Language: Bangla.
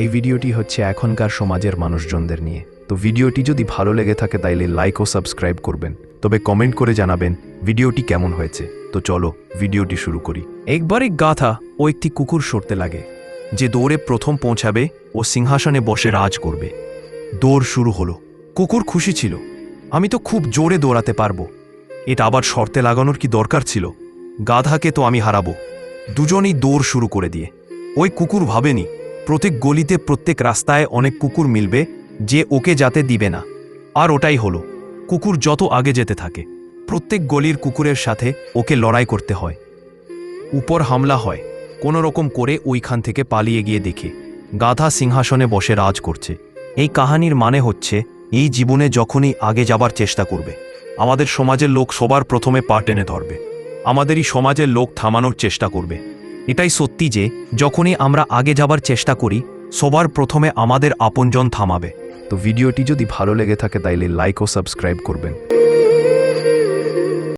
এই ভিডিওটি হচ্ছে এখনকার সমাজের মানুষজনদের নিয়ে। তো ভিডিওটি যদি ভালো লেগে থাকে তাইলে লাইক ও সাবস্ক্রাইব করবেন, তবে কমেন্ট করে জানাবেন ভিডিওটি কেমন হয়েছে। তো চলো ভিডিওটি শুরু করি। একবার এক গাধা ও একটি কুকুর সরতে লাগে, যে দৌড়ে প্রথম পৌঁছাবে ও সিংহাসনে বসে রাজ করবে। দৌড় শুরু হলো। কুকুর খুশি ছিল, আমি তো খুব জোরে দৌড়াতে পারবো। এটা আবার শর্তে লাগানোর কি দরকার ছিল? গাধাকে তো আমি হারাবো। দুজনেই দৌড় শুরু করে দিয়ে। ওই কুকুর ভাবেনি প্রত্যেক গলিতে প্রত্যেক রাস্তায় অনেক কুকুর মিলবে যে ওকে যাতে দিবে না। আর ওটাই হলো, কুকুর যত আগে যেতে থাকে প্রত্যেক গলির কুকুরের সাথে ওকে লড়াই করতে হয়। উপর হামলা হয়, কোনো রকম করে ওইখান থেকে পালিয়ে গিয়ে দেখে গাধা সিংহাসনে বসে রাজ করছে। এই কাহিনীর মানে হচ্ছে, এই জীবনে যখনই আগে যাবার চেষ্টা করবে, আমাদের সমাজের লোক সবার প্রথমে পা টেনে ধরবে, আমাদেরই সমাজের লোক থামানোর চেষ্টা করবে। এটাই সত্যি যে যখনই আমরা আগে যাবার চেষ্টা করি, সবার প্রথমে আমাদের আপনজন থামাবে। তো ভিডিওটি যদি ভালো লেগে থাকে তাইলে লাইক ও সাবস্ক্রাইব করবেন।